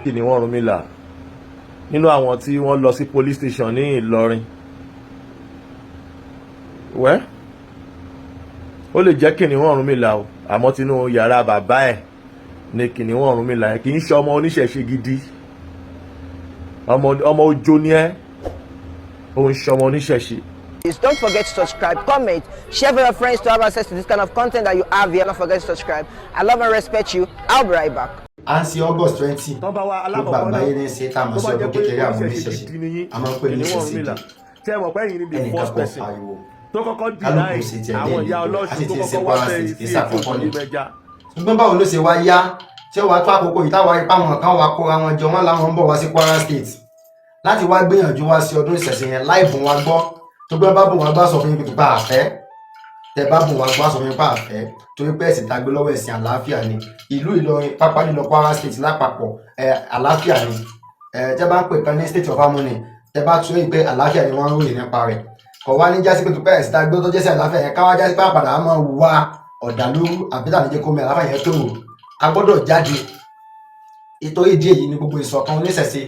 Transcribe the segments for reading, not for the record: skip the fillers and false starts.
kinnihun orunmila nínú àwọn tí wọ́n lọ sí police station ní Ìlọrin wẹ́ ó lè jẹ́ kinnihun orunmila o àmọ́ tinú yàrá bàbá ẹ̀ ní kinnihun orunmila kì í ṣe ọmọ oníṣẹ̀ṣe gidi ọmọ ojo ni ẹ́ òun ṣe ọmọ oníṣẹ̀ṣe. Don't forget to subscribe, comment, share with your friends to have access to this kind of content that you have here. Don't forget to subscribe. I love and respect you. I'll be right back. À ń ṣe August 20 tó gbàgbá yé ní ṣe tá a mọ̀ sí ọdún kékeré àwọn oníṣẹ̀ṣe a máa ń pè ní ìṣẹ̀ṣe ẹnìkan kan pariwo kálukú ṣe tiẹ̀ lẹ́yìn a sì ti ṣe Kwara State kì í ṣàkókò ni. ṣùgbọ́n báwo ló ṣe wá yá tí ó wá tó àkókò yìí táwa ipá wọn kan wá kóra wọn jọ wọn láwọn ń bọ̀ wá sí Kwara State láti wá gbìyànjú wá sí ọdún ìṣẹ̀ṣe yẹn láì bùn wá gbọ́ tó gbé bá bùn wá gbọ́ sọ fún yín pé àfẹ́ tẹ bá bùn wá gbọ́ sọ fún yín pé àfẹ́ torí pé ẹ̀sìn tàgbé lọ́wọ́ ẹ̀sìn àlàáfíà ni ìlú Ìlọrin pápá lílọ Kwara State lápapọ̀ àlàáfíà ni tẹ bá ń pè kan ní state of harmony tẹ bá tún rí pé àlàáfíà ni wọ́n ń ròyìn nípa rẹ̀ kọ̀ wá ní jásí pé tó pẹ́ ẹ̀sìn tàgbé tó jẹ́sẹ̀ àlàáfíà yẹn káwá jásí pé àpàdà á máa wá ọ̀dàlúrú àbí tàbí jẹ́ kó mi àlàáfíà yẹn tó rò a gbọ́dọ̀ jáde ìtorí ìdí èyí ni gbogbo ìṣọ̀kan oníṣẹ̀ṣe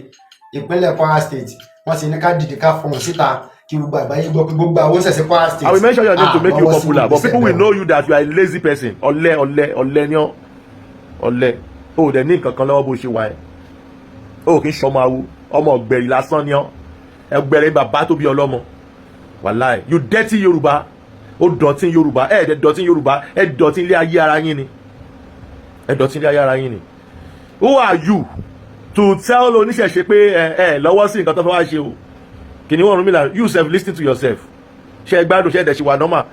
ìpínlẹ̀ Kwara State wọ́n ti ní ká dìde ká fọhùn síta kí gbogbo àgbáyé gbọ́ pé gbogbo àwọn ìṣẹ̀ṣe Kwara State. I will mention your name to make you popular but people will know you that you are a lazy person ọ̀lẹ ni ọ́ ọ̀lẹ o dẹ̀ ní nǹkan kan lọ́wọ́ bó ṣe wà ẹ́ o kì í ṣọmọ awo ọmọ ọ̀gbẹ̀rì lásán ni ọ́ ẹgbẹ̀rẹ̀ bàbá tó bí ọlọ́mọ wàláì you dirty Yorùbá ó dọ̀tí Yorùbá ẹ̀ẹ́dẹ̀ dọ̀tí Yorùbá ẹ̀ dọ̀tí ilé ayé ara yín ni ẹ̀ dọ̀tí ilé ayé ara yín ni who are you to tell oníṣẹ̀ṣe pé lọ́wọ́ sí nǹkan tó fẹ́ wá ṣe o kinnihun orunmila you sef listen to yourself ṣe gbádùn ṣe ẹ̀dẹ̀ ṣì wà normal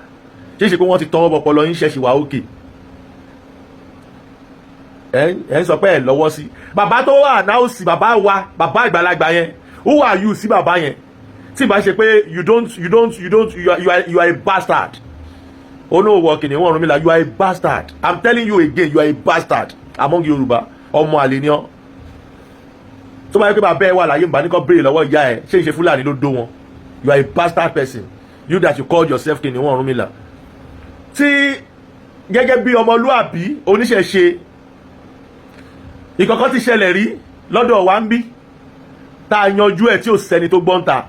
ṣe é ṣe pé wọ́n ti tán ọ̀pọ̀ ọpọlọ yín ṣe ṣì wà òkè ẹ̀ ń sọ pé ẹ̀ lọ́wọ́ sí bàbá tó wà náà sí bàbá wa bàbá àgbàlagbà yẹn who are you sí bàbá yẹn tí ìbá ṣe pé you are a bastard olówó kinnihun orunmila you are a bastard I'm telling you again you are a bastard among Yorùbá ọmọ àlè ni ọ́ tó bá yẹ pé bàbá ẹ wà láyé nbà ní kò béèrè lọ́wọ́ ìyá ẹ ṣé ìṣe Fúlàní ló dó wọn you are a bastard person you that you call yourself kinnihun orunmila tí gẹ́gẹ́ bí ọmọlúàbí oníṣẹ̀ṣe ìkọ̀kọ̀ ti ṣẹlẹ̀ rí lọ́dọ̀ wa ń bí tá a yanjú ẹ̀ tí ò sẹ́ni tó gbọ́n ta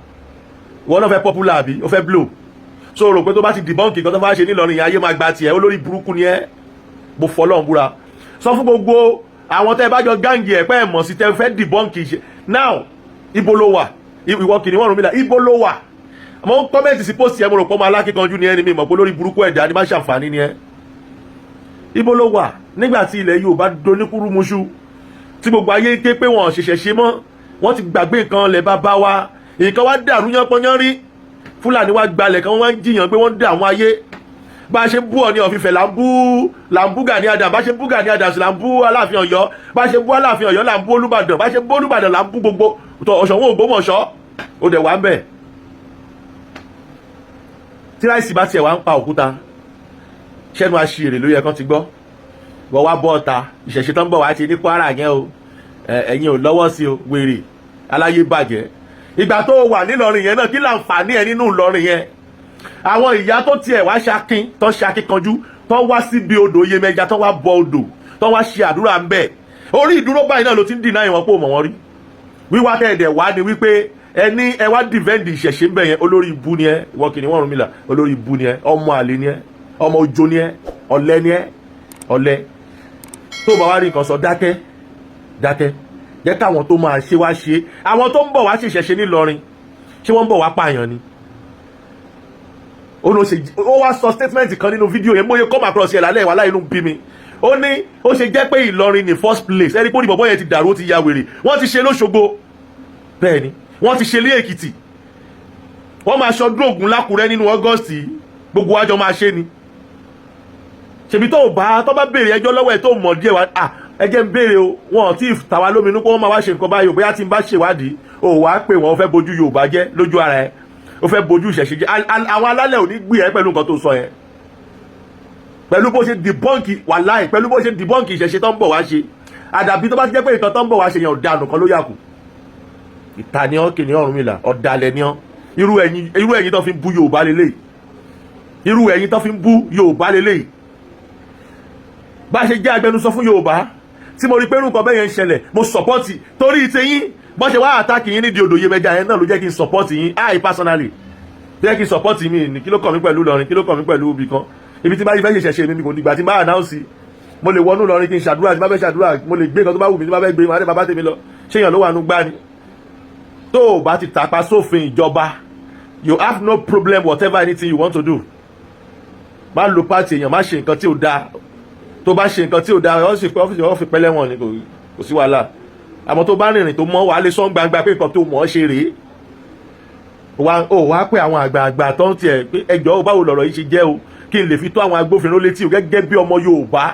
ìwọ náà fẹ́ popular bí ó fẹ́ blow so rò pé tó bá ti debunk nǹkan tó fẹ́ ṣe nílọrin yẹn ayé máa gba tiẹ̀ olórí burúkú ni ẹ́ mo fọlọ́run búra sọ fún gbogbo àwọn tẹ́ bá jọ gáǹgì ẹ̀ pẹ́ ẹ̀ mọ̀ sí tẹ́ fẹ́ debunk ṣe now ibo ló wà ìwọ kinnihun orunmila ibo ló wà mo kọ́mẹ́ǹtì sí post yẹn mo rò pé ọmọ alákíkanjú ni ẹ́ ni mi mọ̀ pé lórí burúkú ẹ̀dá ni má ṣàǹfààní ni ẹ́ ibo ló wà nígbà tí ilẹ̀ Yorùbá doníkúrúmuṣu tí gbogbo ayé ké pé wọn ṣẹ̀ṣẹ̀ ṣe mọ́ wọ́n ti gbàgbé nǹkan lẹ̀ bàbá wa nǹkan wá dàrú yánpọ́nyán rí Fúlàní wá gbalẹ̀ kan wọ́n jiyàn pé wọ́n dà àwọn ayé bá a ṣe bú Ọọ̀ni of Ifẹ̀ là ń bú Gani Adams bá a ṣe bú Gani Adams là ń bú Aláàfin Ọ̀yọ́ bá a ṣe bú Aláàfin Ọ̀yọ́ là ń bú Olúbàdàn bá a ṣe bú Olúbàdàn là ń bú gbogbo Ọ̀ṣọ́wọ́n Ògbómọ̀ṣọ́ ó dẹ̀ wá ń bẹ̀ tí ráìsì bá tiẹ̀ wá ń pa òkúta ṣẹ́nu aṣèrè ló yẹ kán ti gbọ́ wọ́n wá bọ́ ọ̀ta ìṣẹ̀ṣe tó ń bọ̀ wá ti ní Kwara yẹn o ẹ̀yin ò lọ́wọ́ sí o wèrè aláyé bàjẹ́ ìgbà tó wà nílọrin yẹn náà kí láǹfààní ẹ nínú Ìlọrin yẹn àwọn ìyá tó tiẹ̀ wá ṣakin tó ṣakíkanjú tó wá síbi odò Yemẹja tó wá bọ odò tó wá ṣe àdúrà ń bẹ̀ orí ìdúró báyìí náà ló ti ń dìnnà ìwọ̀n pò mọ̀ wọ́n rí wíwá tẹ̀ẹ̀dẹ̀ wá ni wípé ẹni ẹ wá dìvẹ́ǹdì ìṣẹ̀ṣe ń bẹ̀ yẹn olórí ibu ni ẹ ìwọ kinnihun orunmila olórí ibu ni ẹ ọmọ àlè ni ẹ ọmọ ojo ni ẹ ọ̀lẹ ni ẹ ọ̀lẹ tó bá wá rí nǹkan sọ dákẹ́ jẹ́ káwọn tó máa ṣe wá ṣe àwọn tó ń bọ̀ wá ṣèṣẹ̀ṣe nílọrin ṣé wọ́n ń bọ̀ wá pààyàn ni ó wá sọ statement kan nínú fídíò yẹn bóyá come across yẹn lálẹ́ ìwà láì inú bí mi ó ní ó ṣe jẹ́ pé Ìlọrin ní first place ẹni pé ó ní bọ̀bọ̀ yẹn ti dàrú ó ti ya wèrè wọ́n ti ṣe lóṣogbo bẹ́ẹ̀ ni wọ́n ti ṣe lé Èkìtì wọ́n máa ṣọdún Ògún lákùrẹ́ nínú August gbogbo wájọ máa ṣe ni ṣèbí tó bá béèrè ẹjọ́ lọ́wọ́ ẹ̀ tó mọ̀ díẹ̀ wá ẹ jẹ́ ń béèrè o wọn tí tàwa lóminú pé wọ́n máa wá ṣe nǹkan báyìí bóyá tí n bá ṣèwádìí o wàá pè wọ́n fẹ́ bojú Yorùbá jẹ́ lójú ara ẹ̀ o fẹ́ bojú ìṣẹ̀ṣe jẹ́ àwọn alálẹ̀ ò ní gbé ẹ pẹ̀lú nǹkan tó sọ yẹn pẹ̀lú bó ṣe dìbọ́ǹkì wàláì pẹ̀lú bó ṣe dìbọ́ǹkì ìṣẹ̀ṣe tó ń bọ̀ wá ṣe àdàbí tó bá ti jẹ́ pé nǹkan tó ń bọ̀ wá ṣe yẹn ọ̀daràn kan ló yàkù ìtàníọ́ kinnihun orunmila ọ̀dàlẹ̀ ni ọ́ irú ẹ̀yin tó fi ń bú Yorùbá lélẹ̀ irú ẹ̀yin tó fi ń bú Yorùbá lélẹ̀ bá ṣe jẹ́ agbẹnusọ fún Yorùbá tí mo rí pé nǹkan bẹ́ẹ̀ yẹn ń ṣẹlẹ̀ mo support torí tiyín bọ́n ṣe wá attack yín nídìí odò Yemọja yẹn náà ló jẹ́ kí n support yín personally jẹ́ kí n support mi ní kí ló kàn mí pẹ̀lú Ìlọrin kí ló kàn mí pẹ̀lú ibì kan ibi tí bá yí fẹ́ ṣẹ̀ṣẹ̀ mi kò dìgbà tí bá announce mo lè wọnú Ìlọrin kí n ṣàdúrà tí bá fẹ́ ṣàdúrà mo lè gbé nǹkan tó bá wù mí tí bá fẹ́ gbé máa bá tèmi lọ ṣé èèyàn ló wà nú gbá ni tó o bá ti tàpá sófin ìjọba you have no problem whatever anything you want to do má lo pàtì èèyàn má ṣe nǹkan tí ò dáa tó bá ṣe nǹkan tí ò dáa ọ́ fi pẹ́lẹ́ wọn ni kò sí wàhálà àmọ́ tó bá rìnrìn tó mọ́ wàá lè sọ́n gbangba pé nǹkan tó mọ̀ ọ́ ṣe rèé wàá pé àwọn àgbààgbà tó ń tiẹ̀ pé ẹjọ́ báwo lọ̀rọ̀ yìí ṣe jẹ́ o kí n lè fi tó àwọn agbófinró létí o gẹ́gẹ́ bí ọmọ Yorùbá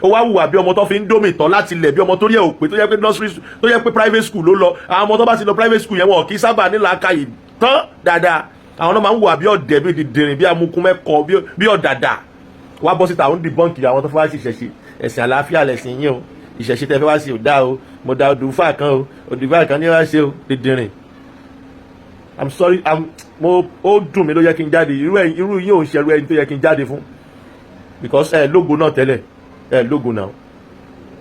ó wá hùwà bí ọmọ tó fi ń dómì tán láti ilẹ̀ bí ọmọ tó rí ẹ̀ ò pé tó yẹ pé nursery tó yẹ pé private school ló lọ àwọn ọmọ tó bá ti lọ private school yẹn wọn kì í sábà ní làákàyè tán dáadáa àwọn náà máa ń hùwà bí ọ̀dẹ̀ bí dìndìnrín bí amukun mẹ́kọ bí ọ̀dàdà wá bọ́ síta àwọn dìbọ́ǹkì àwọn tó fẹ́ wá sí ìṣẹ̀ṣe ẹ̀sìn àlàáfíà lẹ̀sìn yín o ìṣẹ̀ṣe tẹ́ fẹ́ wá sí ò dáa o mo da òdùfà kan o òdùfà kan ní wá ṣe o dìndìnrín I'm sorry ó dùn mí ló yẹ kí n jáde irú yín ò ń ṣẹrú ẹni tó yẹ kí n jáde fún because lógo náà tẹ́lẹ̀ lógo náà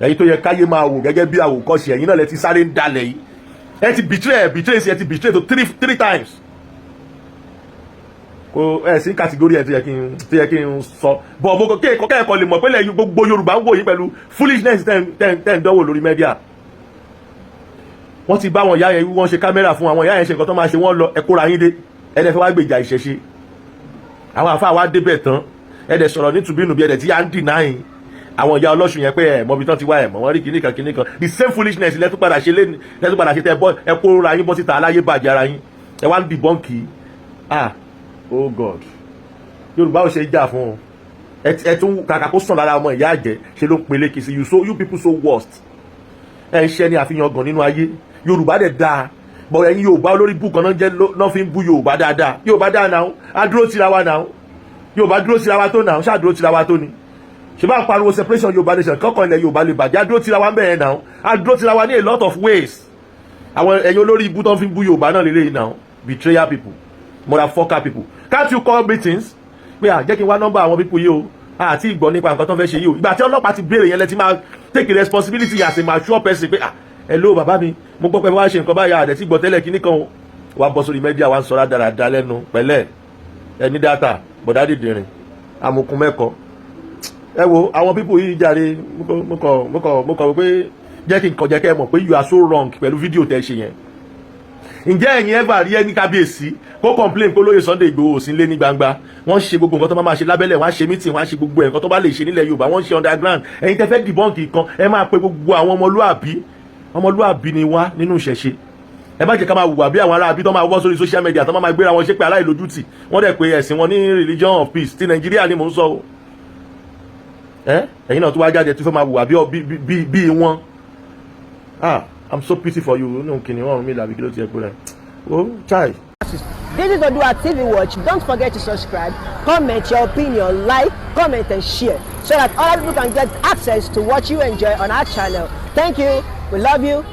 ẹ̀yin tó yẹ káyé máa wò gẹ́gẹ́ bí àwòkọ́ṣe ẹ̀yin náà lẹ ti sáré ń dalẹ̀ yìí ẹ ti betray sí ẹ ti betray to three times kò sí kàtígórì ẹ tó yẹ kí n sọ bọ̀ mo kẹ́ẹ̀kọ́ lè mọ̀ pé lẹ́yìn gbogbo Yorùbá ń wò yín pẹ̀lú foolishness tẹ́ ń dánwò lórí mẹ́díà wọ́n ti bá wọn ìyá yẹn wọ́n ṣe kámẹ́rà fún àwọn ìyá yẹn ṣe nǹkan tó máa ṣe wọ́n lọ ẹ̀kóra yín dé ẹ̀dẹ̀ fẹ́ wá gbèjà ìṣẹ̀ṣe àwọn àfáà wá débẹ̀ tán ẹ̀dẹ̀ sọ̀rọ̀ nítubínú bí ẹ̀dẹ̀ tí yá ń deny àwọn ìyá ọlọ́sùn yẹn pé ẹ̀ mọ́bi tán ti wá ẹ̀ mọ́ wọ́n rí kìnnìkan the same foolishness lẹ́tún padà ṣe tẹ́ ẹ̀kóra yín bọ́ síta aláyé bàjẹ́ ara yín ẹ̀ wá ń dìbọ́ǹkì oh God Yorùbá ò ṣe jà fún ẹ tún kàkà kó sàn lára ọmọ ìyá àjẹ́ ṣe ló peléke sí you people so worst ẹ ń ṣe ní àfihàn gan nínú ayé Yorùbá dẹ̀ dáa bọ̀ ẹ̀yin Yorùbá olórí bú kan náà fi ń bú Yorùbá dáadáa Yorùbá dáa náà á dúró tira wa náà Yorùbá dúró tira wa tó náà ṣáà dúró tira wa tó ni ṣe bá ń pariwo separation Yorùbá nation kọ́kàn ilẹ̀ Yorùbá lè bàjẹ́ á dúró tira wa ń bẹ̀rẹ̀ náà á dúró tira wa ní a lot of ways àwọn ẹ̀yin olórí ibú tó ń fi bú Yorùbá náà lélẹ́yìn náà betrayal people motherfucker people can't you call meetings pé jẹ́ kí n wá nọ́mbà àwọn people yìí o àti ìgbọ́ nípa nǹkan tó ń fẹ́ ṣe yìí o ìgbà tí ọlọ́pàá ti béèrè yẹn lẹ́tí máa take responsibility as a mature person pé hello bàbá mi mo gbọ́ pé wá ṣe nǹkan báyà àdẹ̀ tí gbọ́ tẹ́lẹ̀ kíní kan wá bọ́ sórí mẹ́díà wá ń sọ dáradára lẹ́nu pẹ̀lẹ́ ẹni data bọ̀dá dìdìrín amukun mẹ́kọ ẹ wo àwọn people yìí jáde mo kọ̀ pé jẹ́ kí n kọjá kẹ́ ẹ mọ̀ pé you are so wrong pẹ̀lú fídíò tẹ́ ṣe yẹn ǹjẹ́ ẹ̀yin ever rí ẹni kábíyèsí kó complain kó lóye Sunday Igboho sí lé ní gbangba wọ́n ṣe gbogbo nǹkan tó máa ṣe lábẹ́lẹ̀ wọ́n á ṣe meeting wọ́n á ṣe gbogbo nǹkan tó bá lè ṣe nílẹ̀ Yorùbá wọ́n ṣe underground ẹ̀yin tẹ́ fẹ́ debunk kan ẹ máa pe gbogbo àwọn ọmọlúàbí ni wá nínú ìṣẹ̀ṣe ẹ má jẹ́ ká máa wùwà bí àwọn aráabí tó máa wọ́ sórí social media tó máa gbéra wọn ṣe pé aláìlójútì wọ́n dẹ̀ pé ẹ̀sìn wọn ní religion of peace ti Nàìjíríà ni mò ń sọ o ẹ̀yin náà tó wá jáde tó fẹ́ máa wùwà bí wọn I'm so pity for you nínú kinnihun orunmila bí kí ló ti ẹ̀ pé rẹ̀ oh chai. This is ODUA TV Watch. Don't forget to subscribe, comment your opinion, like, comment and share so that other people can get access to what you enjoy on our channel. Thank you. We love you.